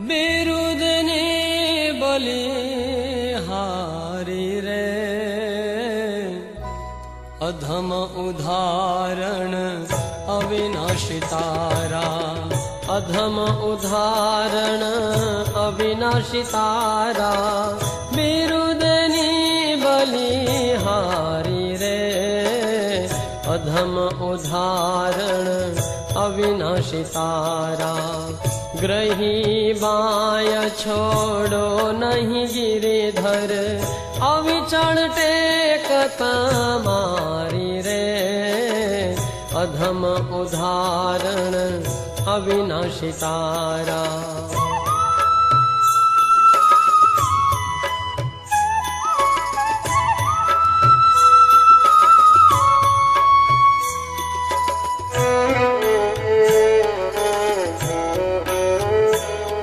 बिरुदने बलिहारी रे अधम उदाहरण अविनाशी तारा अधम उदाहरण अविनाशी तारा बिरुदनी बलिहारी रे अधम उदाहरण अविनाशी तारा ग्रही बाय छोड़ो नहीं गिरिधर अविचल टेक तमारी रे अधम उदाहरण अविनाशी तारा।